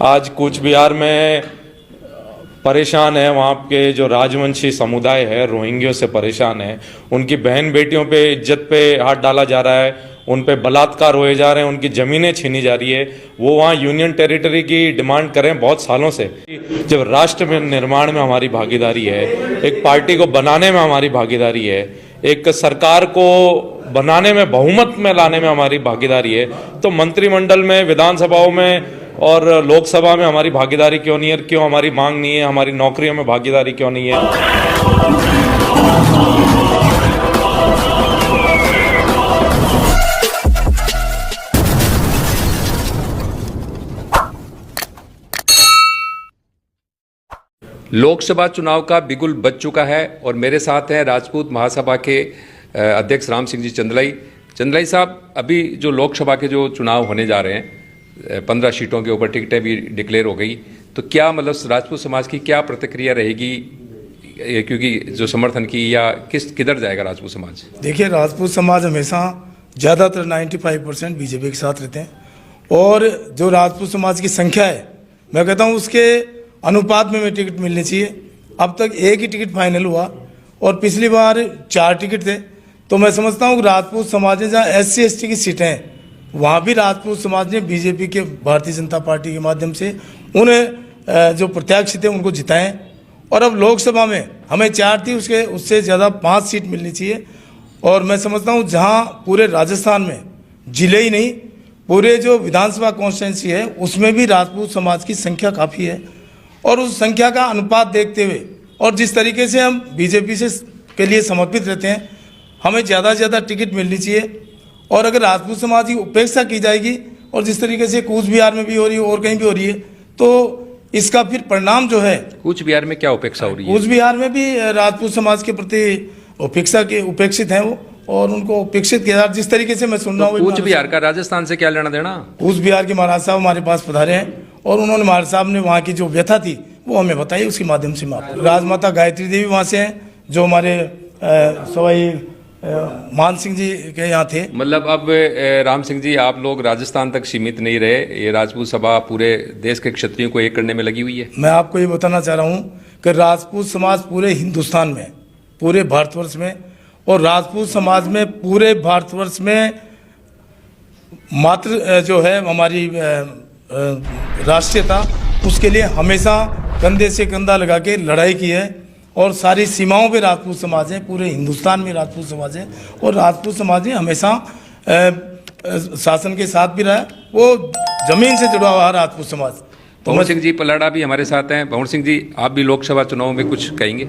आज कूच बिहार में परेशान है, वहाँ के जो राजवंशी समुदाय है रोहिंग्यों से परेशान है। उनकी बहन बेटियों पे इज्जत पे हाथ डाला जा रहा है, उन पे बलात्कार होए जा रहे हैं, उनकी ज़मीनें छीनी जा रही है। वो वहाँ यूनियन टेरिटरी की डिमांड करें बहुत सालों से। जब राष्ट्र में निर्माण में हमारी भागीदारी है, एक पार्टी को बनाने में हमारी भागीदारी है, एक सरकार को बनाने में बहुमत में लाने में हमारी भागीदारी है, तो मंत्रिमंडल में, विधानसभाओं में और लोकसभा में हमारी भागीदारी क्यों नहीं है? क्यों हमारी मांग नहीं है? हमारी नौकरियों में भागीदारी क्यों नहीं है? लोकसभा चुनाव का बिगुल बज चुका है और मेरे साथ हैं राजपूत महासभा के अध्यक्ष राम सिंह जी चंदलाई साहब। अभी जो लोकसभा के जो चुनाव होने जा रहे हैं, 15 सीटों के ऊपर टिकटें भी डिक्लेयर हो गई, तो क्या मतलब राजपूत समाज की क्या प्रतिक्रिया रहेगी, क्योंकि जो समर्थन की या किधर जाएगा राजपूत समाज? देखिए, राजपूत समाज हमेशा ज़्यादातर 95% बीजेपी के साथ रहते हैं और जो राजपूत समाज की संख्या है, मैं कहता हूँ उसके अनुपात में टिकट मिलनी चाहिए। अब तक एक ही टिकट फाइनल हुआ और पिछली बार 4 टिकट थे। तो मैं समझता हूँ राजपूत समाज ने जहाँ SC ST की सीटें हैं, वहाँ भी राजपूत समाज ने बीजेपी के, भारतीय जनता पार्टी के माध्यम से उन्हें जो प्रत्याशी थे उनको जिताएं। और अब लोकसभा में हमें 4 थी, उससे ज़्यादा 5 सीट मिलनी चाहिए। और मैं समझता हूँ जहाँ पूरे राजस्थान में जिले ही नहीं, पूरे जो विधानसभा कॉन्स्टिट्यूंसी है उसमें भी राजपूत समाज की संख्या काफ़ी है। और उस संख्या का अनुपात देखते हुए और जिस तरीके से हम बीजेपी से के लिए समर्पित रहते हैं, हमें ज़्यादा से ज़्यादा टिकट मिलनी चाहिए। और अगर राजपूत समाज की उपेक्षा की जाएगी और जिस तरीके से कूच बिहार में भी हो रही है और कहीं भी हो रही है, तो इसका फिर परिणाम जो है। कूच बिहार में क्या उपेक्षा हो रही है? कूच बिहार में भी राजपूत समाज के प्रति उपेक्षित हैं वो, और उनको उपेक्षित किया जा, जिस तरीके से मैं सुन रहा हूँ। कूच बिहार का राजस्थान से क्या लेना देना? कूच बिहार के महाराज साहब हमारे पास पधारे हैं और उन्होंने, महाराज साहब ने वहाँ की जो व्यथा थी वो हमें बताई, उसके माध्यम से राजमाता गायत्री देवी वहाँ से हैं, जो हमारे सवाई मान सिंह जी के यहाँ थे। मतलब अब राम सिंह जी, आप लोग राजस्थान तक सीमित नहीं रहे, ये राजपूत सभा पूरे देश के क्षत्रियों को एक करने में लगी हुई है। मैं आपको ये बताना चाह रहा हूँ कि राजपूत समाज पूरे हिंदुस्तान में, पूरे भारतवर्ष में, और राजपूत समाज में पूरे भारतवर्ष में मात्र जो है हमारी राष्ट्रीयता, उसके लिए हमेशा कंधे से कंधा लगा के लड़ाई की है। और सारी सीमाओं पे राजपूत समाज है, पूरे हिंदुस्तान में राजपूत समाज है। और राजपूत समाज ने हमेशा शासन के साथ भी रहा है, वो जमीन से जुड़ा हुआ राजपूत समाज। तो भंवर सिंह जी पलाड़ा भी हमारे साथ हैं। भंवर सिंह जी, आप भी लोकसभा चुनाव में कुछ कहेंगे?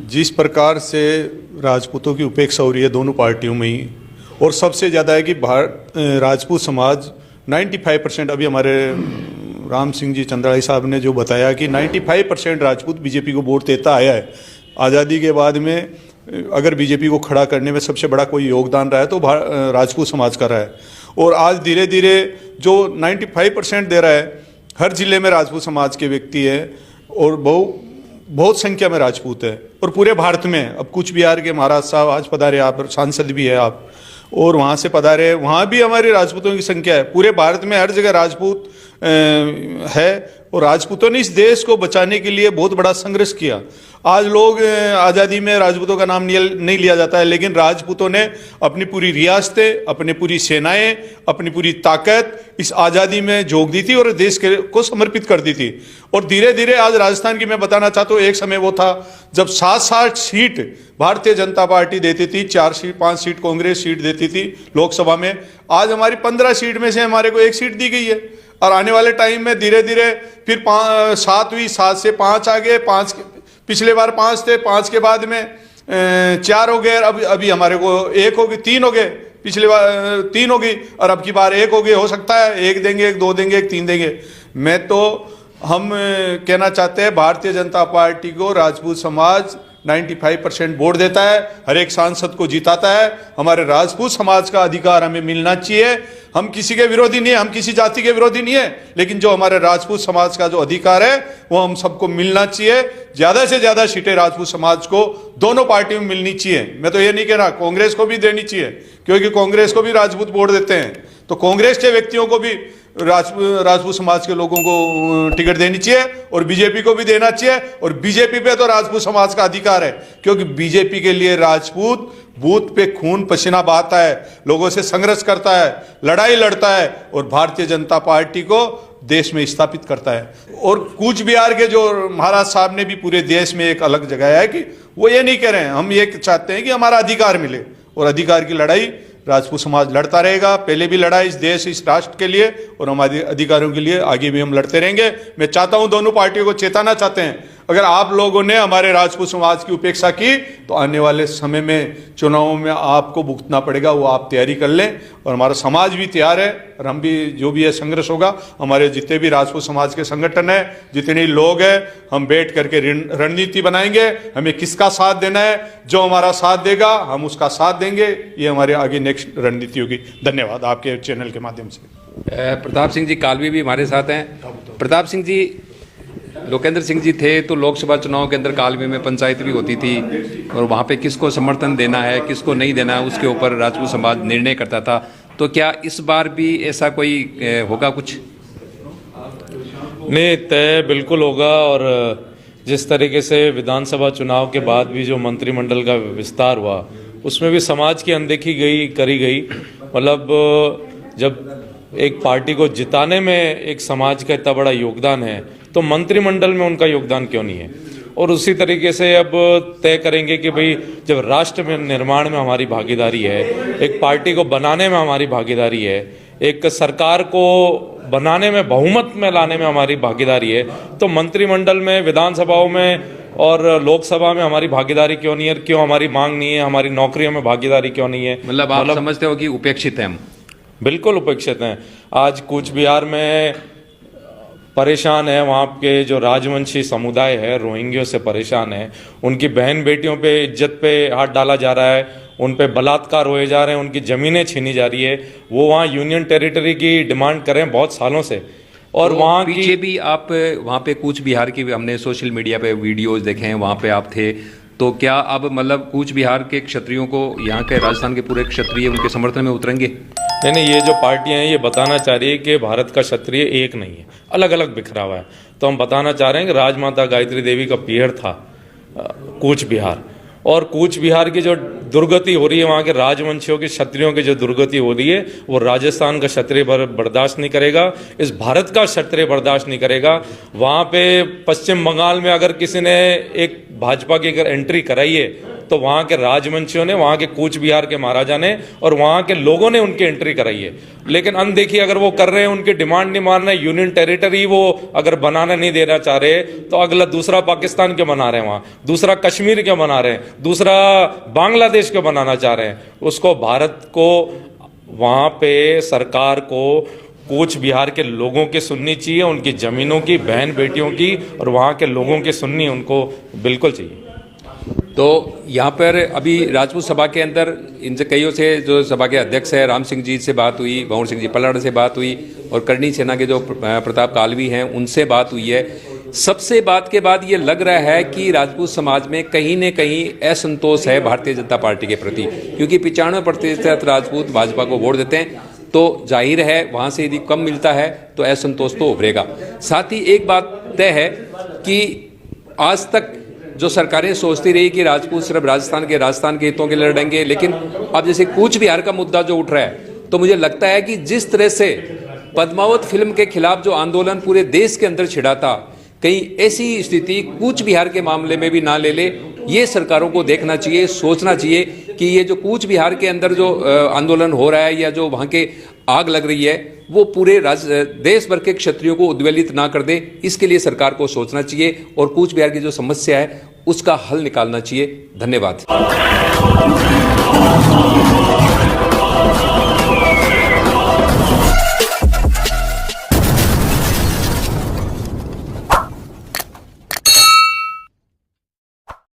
जिस प्रकार से राजपूतों की उपेक्षा हो रही है दोनों पार्टियों में ही, और सबसे ज़्यादा है कि राजपूत समाज 95%, अभी हमारे राम सिंह जी चंद्राई साहब ने जो बताया कि 95% राजपूत बीजेपी को वोट देता आया है। आज़ादी के बाद में अगर बीजेपी को खड़ा करने में सबसे बड़ा कोई योगदान रहा है तो राजपूत समाज का रहा है। और आज धीरे धीरे जो 95% दे रहा है, हर जिले में राजपूत समाज के व्यक्ति है और बहुत संख्या में राजपूत है, और पूरे भारत में। अब कूच बिहार के महाराज साहब आज पधारे, आप सांसद भी है आप, और वहाँ से पधारे, वहाँ भी हमारे राजपूतों की संख्या है। पूरे भारत में हर जगह राजपूत है, और राजपूतों ने इस देश को बचाने के लिए बहुत बड़ा संघर्ष किया। आज लोग आज़ादी में राजपूतों का नाम नहीं लिया जाता है, लेकिन राजपूतों ने अपनी पूरी रियासतें, अपनी पूरी सेनाएं, अपनी पूरी ताकत इस आज़ादी में झोंक दी थी और देश को समर्पित कर दी थी। और धीरे धीरे आज राजस्थान की मैं बताना चाहता हूँ, एक समय वो था जब 7-7 सीट भारतीय जनता पार्टी देती थी, 4 सीट 5 सीट कांग्रेस सीट देती थी लोकसभा में। आज हमारी 15 सीट में से हमारे को 1 सीट दी गई है, और आने वाले टाइम में धीरे धीरे फिर 7 हुई, 7 से 5 आ गए, 5 पिछले बार 5 थे, 5 के बाद में 4 हो गए, अभी हमारे को 1 हो गई, 3 हो गए, पिछले बार 3 हो गई और अब की बार 1 हो गई। हो सकता है 1 देंगे, 1 2 देंगे, 1 3 देंगे। हम कहना चाहते हैं भारतीय जनता पार्टी को राजपूत समाज 95% वोट देता है, हर एक सांसद को जिताता है। हमारे राजपूत समाज का अधिकार हमें मिलना चाहिए। हम किसी के विरोधी नहीं है, हम किसी जाति के विरोधी नहीं है, लेकिन जो हमारे राजपूत समाज का जो अधिकार है वो हम सबको मिलना चाहिए। ज्यादा से ज्यादा सीटें राजपूत समाज को दोनों पार्टियों में मिलनी चाहिए। मैं तो ये नहीं कह रहा, कांग्रेस को भी देनी चाहिए, क्योंकि कांग्रेस को भी राजपूत वोट देते हैं, तो कांग्रेस के व्यक्तियों को भी राजपूत समाज के लोगों को टिकट देनी चाहिए और बीजेपी को भी देना चाहिए। और बीजेपी पे तो राजपूत समाज का अधिकार है, क्योंकि बीजेपी के लिए राजपूत बूथ पे खून पसीना बहाता है, लोगों से संघर्ष करता है, लड़ाई लड़ता है और भारतीय जनता पार्टी को देश में स्थापित करता है। और कूच बिहार के जो महाराज साहब ने भी पूरे देश में एक अलग जगह है कि वो ये नहीं कह रहे हैं, हम ये चाहते हैं कि हमारा अधिकार मिले, और अधिकार की लड़ाई राजपूत समाज लड़ता रहेगा। पहले भी लड़ा इस देश, इस राष्ट्र के लिए, और हमारे अधिकारों के लिए आगे भी हम लड़ते रहेंगे। मैं चाहता हूं, दोनों पार्टियों को चेताना चाहते हैं, अगर आप लोगों ने हमारे राजपूत समाज की उपेक्षा की तो आने वाले समय में चुनावों में आपको भुगतना पड़ेगा, वो आप तैयारी कर लें। और हमारा समाज भी तैयार है, और हम भी, जो भी है संघर्ष होगा, हमारे जितने भी राजपूत समाज के संगठन है, जितने लोग हैं, हम बैठ करके रणनीति बनाएंगे, हमें किसका साथ देना है, जो हमारा साथ देगा हम उसका साथ देंगे। ये हमारे आगे नेक्स्ट रणनीति होगी। धन्यवाद आपके चैनल के माध्यम से। प्रताप सिंह जी कालवी भी हमारे साथ हैं। प्रताप सिंह जी, लोकेंद्र सिंह जी थे तो लोकसभा चुनाव के अंदर कालवी में पंचायत भी होती थी, और वहाँ पे किसको समर्थन देना है, किसको नहीं देना है, उसके ऊपर राजपूत समाज निर्णय करता था। तो क्या इस बार भी ऐसा कोई होगा कुछ? नहीं, तय बिल्कुल होगा। और जिस तरीके से विधानसभा चुनाव के बाद भी जो मंत्रिमंडल का विस्तार हुआ, उसमें भी समाज की अनदेखी करी गई। मतलब जब एक पार्टी को जिताने में एक समाज का इतना बड़ा योगदान है, तो मंत्रिमंडल में उनका योगदान क्यों नहीं है? और उसी तरीके से अब तय करेंगे कि भाई जब राष्ट्र में निर्माण में हमारी भागीदारी है, एक पार्टी को बनाने में हमारी भागीदारी है, एक सरकार को बनाने में, बहुमत में लाने में हमारी भागीदारी है, तो मंत्रिमंडल में, विधानसभाओं में और लोकसभा में हमारी भागीदारी क्यों नहीं है? क्यों हमारी मांग नहीं है? हमारी नौकरियों में भागीदारी क्यों नहीं है? मतलब आप समझते हो कि उपेक्षित हैं हम? बिल्कुल उपेक्षित हैं। आज कूच बिहार में परेशान है, वहाँ के जो राजवंशी समुदाय है, रोहिंग्यों से परेशान है। उनकी बहन बेटियों पे, इज्जत पे हाथ डाला जा रहा है, उन पे बलात्कार होए जा रहे हैं, उनकी ज़मीनें छीनी जा रही है। वो वहाँ यूनियन टेरिटरी की डिमांड कर रहे हैं बहुत सालों से। और तो वहाँ पीछे भी आप, वहाँ पे कूच बिहार की हमने सोशल मीडिया पे वीडियोस देखे हैं, वहाँ पे आप थे। तो क्या अब मतलब कूच बिहार के क्षत्रियों को, यहाँ के राजस्थान के पूरे क्षत्रिय उनके समर्थन में उतरेंगे? नहीं, ये जो पार्टियां हैं ये बताना चाह रही है कि भारत का क्षत्रिय एक नहीं है, अलग अलग बिखरा हुआ है। तो हम बताना चाह रहे हैं कि राजमाता गायत्री देवी का पीढ़ था कूच बिहार, और कूच बिहार की जो दुर्गति हो रही है, वहाँ के राजवंशियों के, क्षत्रियों की जो दुर्गति हो रही है, वो राजस्थान का क्षत्रिय बर्दाश्त नहीं करेगा, इस भारत का क्षत्रिय बर्दाश्त नहीं करेगा। वहाँ पे पश्चिम बंगाल में अगर किसी ने एक भाजपा की अगर एंट्री कराई है, तो वहाँ के राजवंशियों ने, वहाँ के कूच बिहार के महाराजा ने और वहाँ के लोगों ने उनकी एंट्री कराई है। लेकिन अनदेखी अगर वो कर रहे हैं, उनकी डिमांड नहीं मान रहे, यूनियन टेरिटरी वो अगर बनाना नहीं देना चाह रहे, तो अगला दूसरा पाकिस्तान क्यों बना रहे हैं? वहाँ दूसरा कश्मीर क्यों बना रहे हैं? दूसरा बांग्लादेश क्यों बनाना चाह रहे हैं? उसको, भारत को, वहाँ पे सरकार को कूच बिहार के लोगों की सुननी चाहिए, उनकी ज़मीनों की, बहन बेटियों की, और वहाँ के लोगों की सुननी उनको बिल्कुल चाहिए। तो यहाँ पर अभी राजपूत सभा के अंदर इनसे कईयों से, जो सभा के अध्यक्ष है राम सिंह जी से बात हुई, भंवर सिंह जी पलाड़ से बात हुई, और करनी सेना के जो प्रताप कालवी हैं उनसे बात हुई है। सबसे बात के बाद ये लग रहा है कि राजपूत समाज में कहीं न कहीं असंतोष है भारतीय जनता पार्टी के प्रति, क्योंकि 95% राजपूत भाजपा को वोट देते हैं। तो जाहिर है वहाँ से यदि कम मिलता है तो असंतोष तो उभरेगा। साथ ही एक बात तय है कि आज तक जो सरकारें सोचती रही कि राजपूत सिर्फ राजस्थान के हितों के लिए लड़ेंगे, लेकिन अब जैसे कूच बिहार का मुद्दा जो उठ रहा है, तो मुझे लगता है कि जिस तरह से पद्मावत फिल्म के खिलाफ जो आंदोलन पूरे देश के अंदर छिड़ा था, कहीं ऐसी स्थिति कूच बिहार के मामले में भी ना ले ले। ये सरकारों को देखना चाहिए, सोचना चाहिए कि ये जो कूच बिहार के अंदर जो आंदोलन हो रहा है, या जो वहाँ के आग लग रही है, वो पूरे देश भर के क्षत्रियों को उद्वेलित ना कर दे। इसके लिए सरकार को सोचना चाहिए और कूच बिहार की जो समस्या है उसका हल निकालना चाहिए। धन्यवाद।